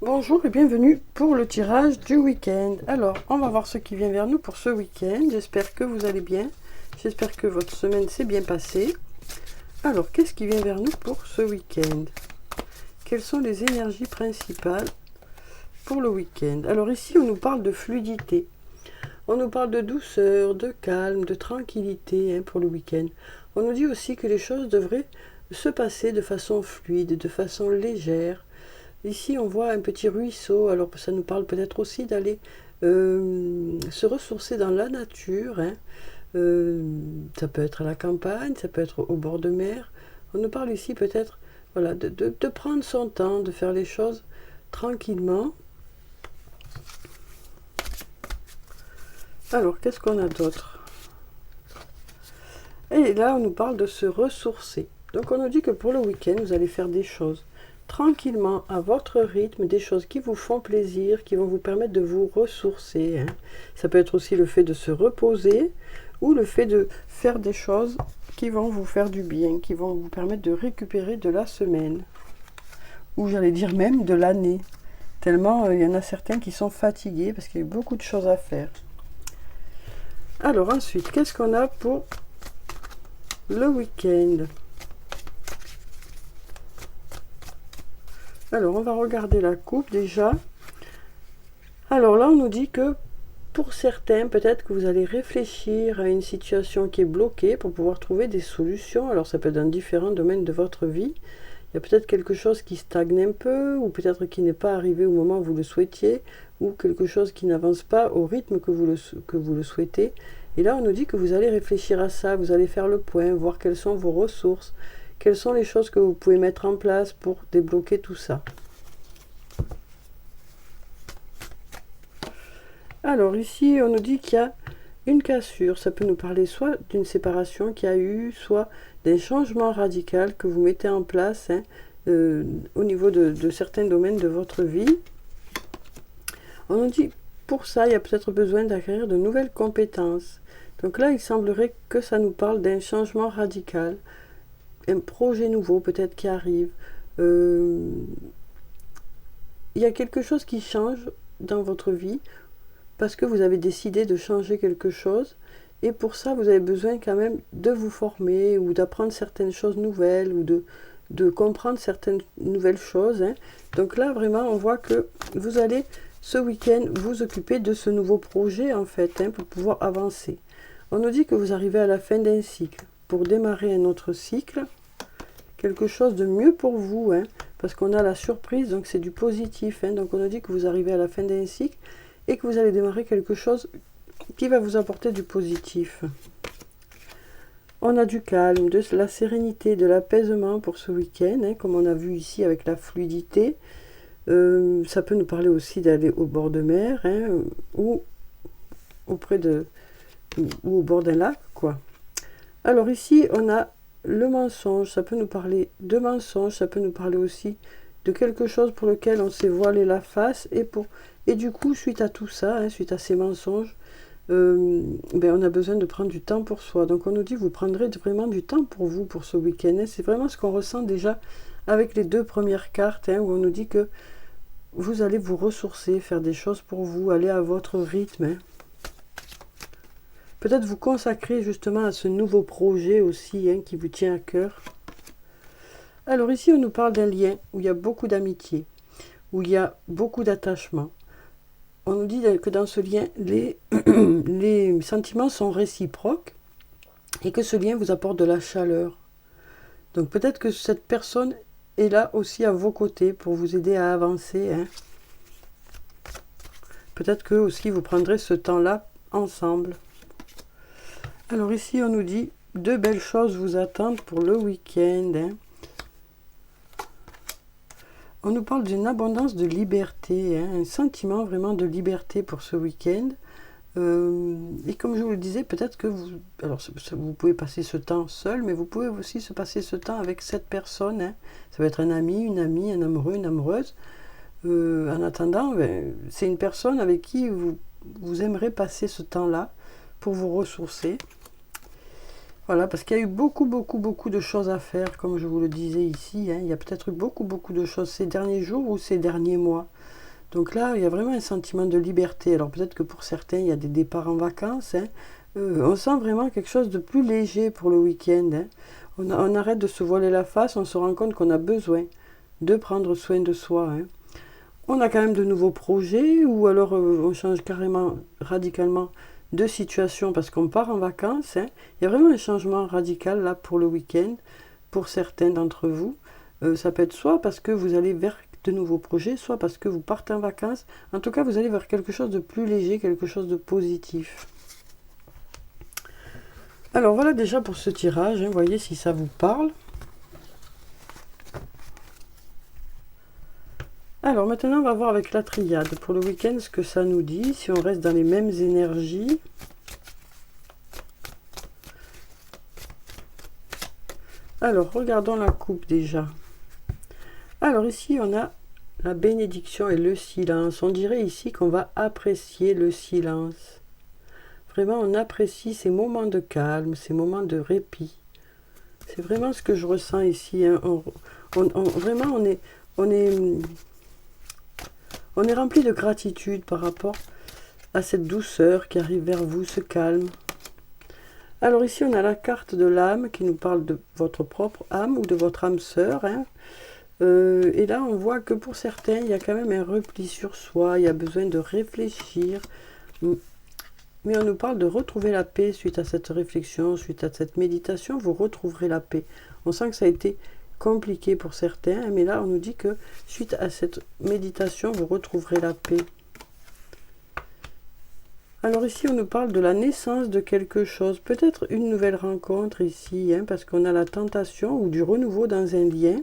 Bonjour et bienvenue pour le tirage du week-end. Alors, on va voir ce qui vient vers nous pour ce week-end. J'espère que vous allez bien. J'espère que votre semaine s'est bien passée. Alors, qu'est-ce qui vient vers nous pour ce week-end? Quelles sont les énergies principales pour le week-end? Alors ici, on nous parle de fluidité. On nous parle de douceur, de calme, de tranquillité pour le week-end. On nous dit aussi que les choses devraient se passer de façon fluide, de façon légère. Ici, on voit un petit ruisseau, alors ça nous parle peut-être aussi d'aller se ressourcer dans la nature. Ça peut être à la campagne, ça peut être au bord de mer. On nous parle ici peut-être voilà, de prendre son temps, de faire les choses tranquillement. Alors, qu'est-ce qu'on a d'autre? Et là, on nous parle de se ressourcer. Donc, on nous dit que pour le week-end, vous allez faire des choses tranquillement, à votre rythme, des choses qui vous font plaisir, qui vont vous permettre de vous ressourcer. Ça peut être aussi le fait de se reposer ou le fait de faire des choses qui vont vous faire du bien, qui vont vous permettre de récupérer de la semaine. Ou j'allais dire même de l'année. Tellement il y en a certains qui sont fatigués parce qu'il y a beaucoup de choses à faire. Alors ensuite, qu'est-ce qu'on a pour le week-end? Alors, on va regarder la coupe déjà. Alors là, on nous dit que pour certains, peut-être que vous allez réfléchir à une situation qui est bloquée pour pouvoir trouver des solutions. Alors, ça peut être dans différents domaines de votre vie. Il y a peut-être quelque chose qui stagne un peu, ou peut-être qui n'est pas arrivé au moment où vous le souhaitiez, ou quelque chose qui n'avance pas au rythme que vous le souhaitez. Et là, on nous dit que vous allez réfléchir à ça, vous allez faire le point, voir quelles sont vos ressources, quelles sont les choses que vous pouvez mettre en place pour débloquer tout ça. Alors ici, on nous dit qu'il y a une cassure. Ça peut nous parler soit d'une séparation qu'il y a eu, soit d'un changement radical que vous mettez en place au niveau de certains domaines de votre vie. On nous dit, pour ça, il y a peut-être besoin d'acquérir de nouvelles compétences. Donc là, il semblerait que ça nous parle d'un changement radical, un projet nouveau peut-être qui arrive. Il y a quelque chose qui change dans votre vie parce que vous avez décidé de changer quelque chose et pour ça vous avez besoin quand même de vous former ou d'apprendre certaines choses nouvelles ou de comprendre certaines nouvelles choses. Donc là vraiment on voit que vous allez ce week-end vous occuper de ce nouveau projet en fait pour pouvoir avancer. On nous dit que vous arrivez à la fin d'un cycle pour démarrer un autre cycle, quelque chose de mieux pour vous parce qu'on a la surprise, donc c'est du positif. Donc on nous dit que vous arrivez à la fin d'un cycle et que vous allez démarrer quelque chose qui va vous apporter du positif. On a du calme, de la sérénité, de l'apaisement pour ce week-end, comme on a vu ici avec la fluidité. Ça peut nous parler aussi d'aller au bord de mer ou auprès de ou au bord d'un lac, quoi. Alors ici, on a le mensonge. Ça peut nous parler de mensonge, ça peut nous parler aussi de quelque chose pour lequel on s'est voilé la face et du coup, suite à tout ça, suite à ces mensonges, on a besoin de prendre du temps pour soi. Donc on nous dit, vous prendrez vraiment du temps pour vous pour ce week-end. C'est vraiment ce qu'on ressent déjà avec les deux premières cartes, où on nous dit que vous allez vous ressourcer, faire des choses pour vous, aller à votre rythme. Peut-être vous consacrer justement à ce nouveau projet aussi qui vous tient à cœur. Alors ici, on nous parle d'un lien où il y a beaucoup d'amitié, où il y a beaucoup d'attachement. On nous dit que dans ce lien, les sentiments sont réciproques et que ce lien vous apporte de la chaleur. Donc peut-être que cette personne est là aussi à vos côtés pour vous aider à avancer. Peut-être que aussi vous prendrez ce temps-là ensemble. Alors ici, on nous dit, de belles choses vous attendent pour le week-end. On nous parle d'une abondance de liberté, un sentiment vraiment de liberté pour ce week-end. Et comme je vous le disais, peut-être que vous pouvez passer ce temps seul, mais vous pouvez aussi se passer ce temps avec cette personne. Ça peut être un ami, une amie, un amoureux, une amoureuse. En attendant, c'est une personne avec qui vous aimerez passer ce temps-là pour vous ressourcer. Voilà, parce qu'il y a eu beaucoup de choses à faire, comme je vous le disais ici. Hein. Il y a peut-être eu beaucoup de choses ces derniers jours ou ces derniers mois. Donc là, il y a vraiment un sentiment de liberté. Alors peut-être que pour certains, il y a des départs en vacances. Hein. On sent vraiment quelque chose de plus léger pour le week-end. Hein. On arrête de se voiler la face, on se rend compte qu'on a besoin de prendre soin de soi. Hein. On a quand même de nouveaux projets ou alors on change carrément, radicalement de situation parce qu'on part en vacances. Hein. Il y a vraiment un changement radical là pour le week-end, pour certains d'entre vous. Ça peut être soit parce que vous allez vers de nouveaux projets, soit parce que vous partez en vacances. En tout cas, vous allez vers quelque chose de plus léger, quelque chose de positif. Alors voilà déjà pour ce tirage, hein, voyez si ça vous parle. Alors maintenant on va voir avec la triade pour le week-end ce que ça nous dit, si on reste dans les mêmes énergies. Alors regardons la coupe déjà. Alors ici on a la bénédiction et le silence. On dirait ici qu'on va apprécier le silence. Vraiment on apprécie ces moments de calme, ces moments de répit. C'est vraiment ce que je ressens ici. Hein. Vraiment on est rempli de gratitude par rapport à cette douceur qui arrive vers vous, ce calme. Alors ici, on a la carte de l'âme qui nous parle de votre propre âme ou de votre âme sœur. Hein. Et là, on voit que pour certains, il y a quand même un repli sur soi, il y a besoin de réfléchir. Mais on nous parle de retrouver la paix suite à cette réflexion, suite à cette méditation, vous retrouverez la paix. On sent que ça a été compliqué pour certains, mais là on nous dit que suite à cette méditation vous retrouverez la paix. Alors ici on nous parle de la naissance de quelque chose, peut-être une nouvelle rencontre ici, hein, parce qu'on a la tentation ou du renouveau dans un lien.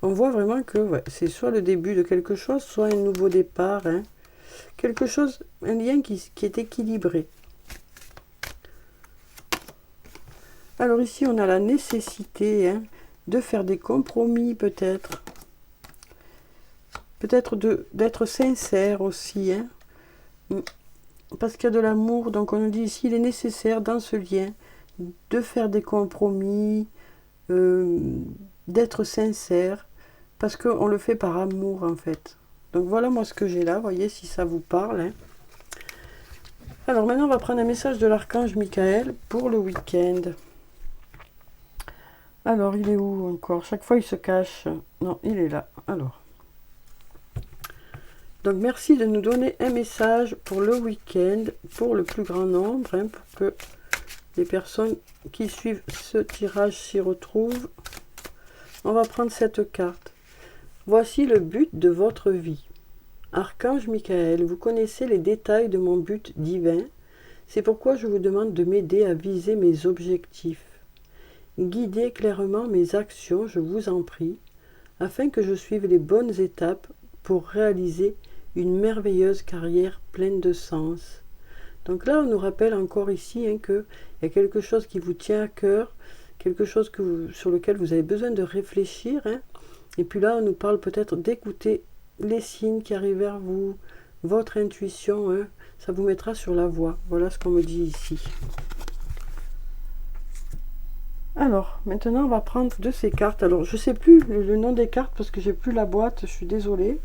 On voit vraiment que ouais, c'est soit le début de quelque chose, soit un nouveau départ, hein. Quelque chose, un lien qui est équilibré. Alors ici, on a la nécessité hein, de faire des compromis peut-être. Peut-être d'être sincère aussi. Hein, parce qu'il y a de l'amour. Donc on nous dit ici, il est nécessaire dans ce lien de faire des compromis, d'être sincère. Parce qu'on le fait par amour en fait. Donc voilà moi ce que j'ai là. Voyez si ça vous parle. Hein. Alors maintenant, on va prendre un message de l'archange Michael pour le week-end. Alors, il est où encore? Chaque fois, il se cache. Non, il est là. Alors. Donc, merci de nous donner un message pour le week-end, pour le plus grand nombre, hein, pour que les personnes qui suivent ce tirage s'y retrouvent. On va prendre cette carte. Voici le but de votre vie. Archange Michael, vous connaissez les détails de mon but divin. C'est pourquoi je vous demande de m'aider à viser mes objectifs. Guidez clairement mes actions, je vous en prie, afin que je suive les bonnes étapes pour réaliser une merveilleuse carrière pleine de sens. Donc là, on nous rappelle encore ici hein, qu'il y a quelque chose qui vous tient à cœur, quelque chose sur lequel vous avez besoin de réfléchir. Hein. Et puis là, on nous parle peut-être d'écouter les signes qui arrivent vers vous, votre intuition, hein, ça vous mettra sur la voie. Voilà ce qu'on me dit ici. Alors, maintenant, on va prendre de ces cartes. Alors, je ne sais plus le nom des cartes parce que j'ai plus la boîte, je suis désolée.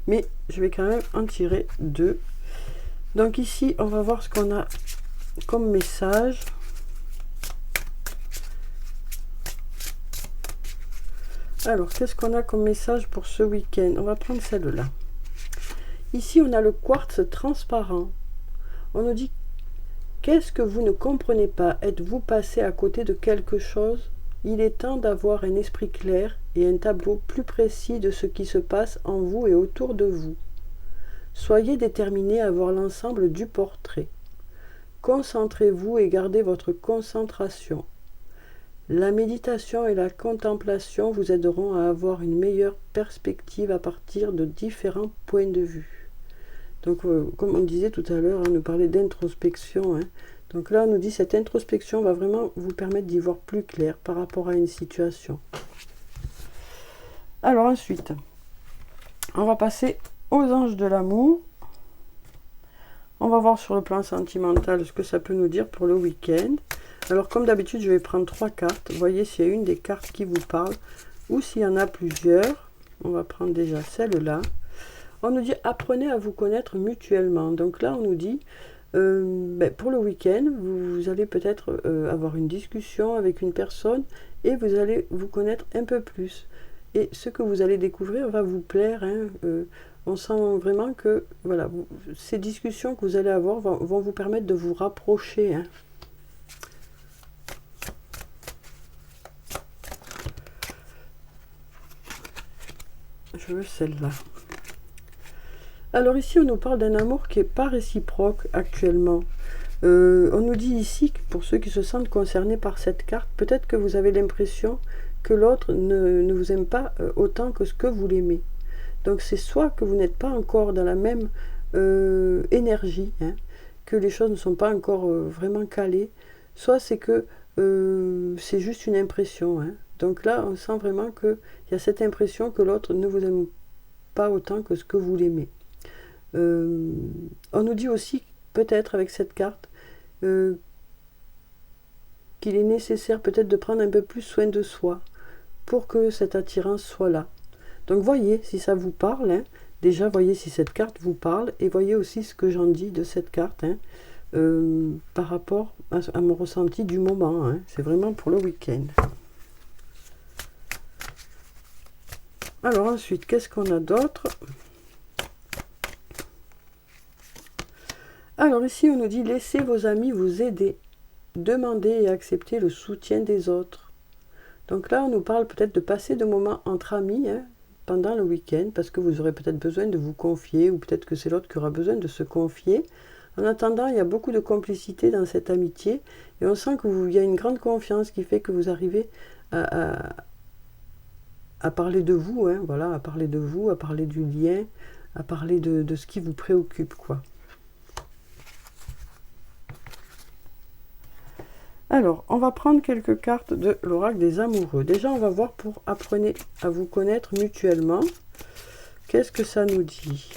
Mais je vais quand même en tirer deux. Donc ici, on va voir ce qu'on a comme message. Alors, qu'est-ce qu'on a comme message pour ce week-end? On va prendre celle-là. Ici, on a le quartz transparent. On nous dit, qu'est-ce que vous ne comprenez pas? Êtes-vous passé à côté de quelque chose? Il est temps d'avoir un esprit clair et un tableau plus précis de ce qui se passe en vous et autour de vous. Soyez déterminé à voir l'ensemble du portrait. Concentrez-vous et gardez votre concentration. La méditation et la contemplation vous aideront à avoir une meilleure perspective à partir de différents points de vue. Donc, comme on disait tout à l'heure, on nous parlait d'introspection. Hein. Donc là, on nous dit cette introspection va vraiment vous permettre d'y voir plus clair par rapport à une situation. Alors ensuite, on va passer aux anges de l'amour. On va voir sur le plan sentimental ce que ça peut nous dire pour le week-end. Alors comme d'habitude, je vais prendre 3 cartes. Voyez s'il y a une des cartes qui vous parle ou s'il y en a plusieurs. On va prendre déjà celle-là. On nous dit apprenez à vous connaître mutuellement. Donc là, on nous dit pour le week-end, vous allez peut-être avoir une discussion avec une personne et vous allez vous connaître un peu plus. Et ce que vous allez découvrir va vous plaire. On sent vraiment que voilà, ces discussions que vous allez avoir vont vous permettre de vous rapprocher. Je veux celle-là. Alors ici, on nous parle d'un amour qui n'est pas réciproque actuellement. On nous dit ici, que pour ceux qui se sentent concernés par cette carte, peut-être que vous avez l'impression que l'autre ne vous aime pas autant que ce que vous l'aimez. Donc c'est soit que vous n'êtes pas encore dans la même énergie, que les choses ne sont pas encore vraiment calées, soit c'est que c'est juste une impression. Donc là, on sent vraiment qu'il y a cette impression que l'autre ne vous aime pas autant que ce que vous l'aimez. On nous dit aussi, peut-être avec cette carte, qu'il est nécessaire peut-être de prendre un peu plus soin de soi pour que cette attirance soit là. Donc voyez si ça vous parle, déjà voyez si cette carte vous parle et voyez aussi ce que j'en dis de cette carte par rapport à mon ressenti du moment. C'est vraiment pour le week-end. Alors ensuite, qu'est-ce qu'on a d'autre? Alors ici, on nous dit laissez vos amis vous aider. Demandez et acceptez le soutien des autres. Donc là, on nous parle peut-être de passer de moments entre amis pendant le week-end, parce que vous aurez peut-être besoin de vous confier, ou peut-être que c'est l'autre qui aura besoin de se confier. En attendant, il y a beaucoup de complicité dans cette amitié, et on sent qu'il y a une grande confiance qui fait que vous arrivez à parler de vous, voilà, à parler de vous, à parler du lien, à parler de ce qui vous préoccupe, quoi. Alors, on va prendre quelques cartes de l'oracle des amoureux. Déjà, on va voir pour apprenez à vous connaître mutuellement. Qu'est-ce que ça nous dit?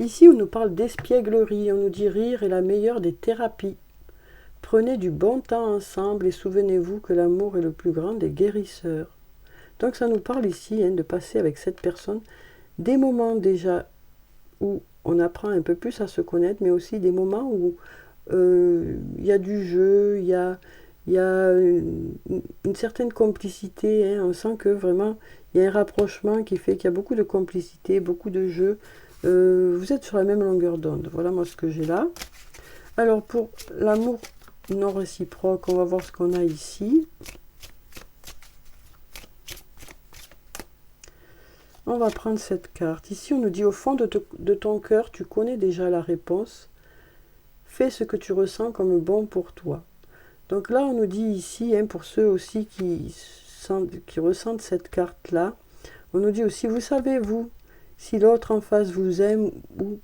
Ici, on nous parle d'espièglerie. On nous dit rire est la meilleure des thérapies. Prenez du bon temps ensemble et souvenez-vous que l'amour est le plus grand des guérisseurs. Donc, ça nous parle ici de passer avec cette personne des moments déjà où on apprend un peu plus à se connaître, mais aussi des moments où il y a du jeu, il y a une certaine complicité. On sent que vraiment, il y a un rapprochement qui fait qu'il y a beaucoup de complicité, beaucoup de jeu. Vous êtes sur la même longueur d'onde. Voilà moi ce que j'ai là. Alors pour l'amour non réciproque, on va voir ce qu'on a ici. On va prendre cette carte. Ici, on nous dit au fond de ton cœur, tu connais déjà la réponse. Fais ce que tu ressens comme bon pour toi. Donc là, on nous dit ici, pour ceux aussi qui ressentent cette carte-là, on nous dit aussi, vous savez, vous, si l'autre en face vous aime ou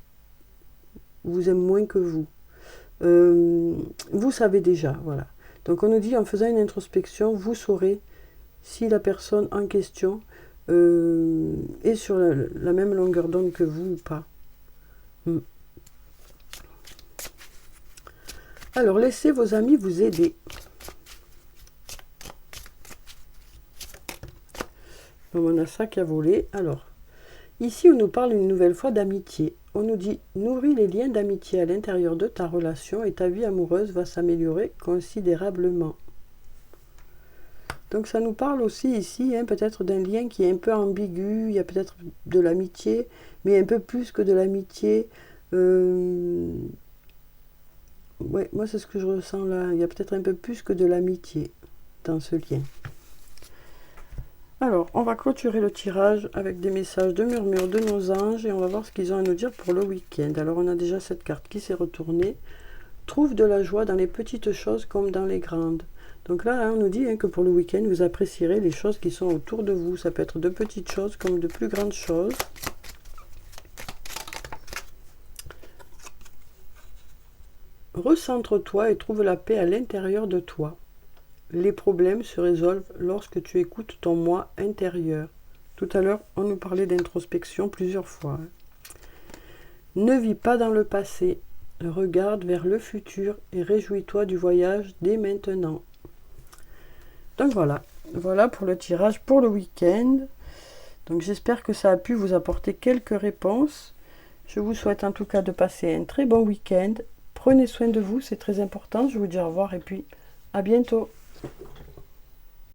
vous aime moins que vous. Vous savez déjà, voilà. Donc on nous dit, en faisant une introspection, vous saurez si la personne en question est sur la même longueur d'onde que vous ou pas. Alors, laissez vos amis vous aider. Donc, on a ça qui a volé. Alors, ici, on nous parle une nouvelle fois d'amitié. On nous dit, nourris les liens d'amitié à l'intérieur de ta relation et ta vie amoureuse va s'améliorer considérablement. Donc ça nous parle aussi ici, peut-être d'un lien qui est un peu ambigu, il y a peut-être de l'amitié, mais un peu plus que de l'amitié. Ouais, moi c'est ce que je ressens là, il y a peut-être un peu plus que de l'amitié dans ce lien. Alors, on va clôturer le tirage avec des messages de murmure de nos anges et on va voir ce qu'ils ont à nous dire pour le week-end. Alors, on a déjà cette carte qui s'est retournée. Trouve de la joie dans les petites choses comme dans les grandes. Donc là, on nous dit que pour le week-end, vous apprécierez les choses qui sont autour de vous. Ça peut être de petites choses comme de plus grandes choses. Recentre-toi et trouve la paix à l'intérieur de toi. Les problèmes se résolvent lorsque tu écoutes ton moi intérieur. Tout à l'heure, on nous parlait d'introspection plusieurs fois. Ne vis pas dans le passé. Regarde vers le futur et réjouis-toi du voyage dès maintenant. Donc voilà pour le tirage pour le week-end. Donc j'espère que ça a pu vous apporter quelques réponses. Je vous souhaite en tout cas de passer un très bon week-end. Prenez soin de vous, c'est très important. Je vous dis au revoir et puis à bientôt.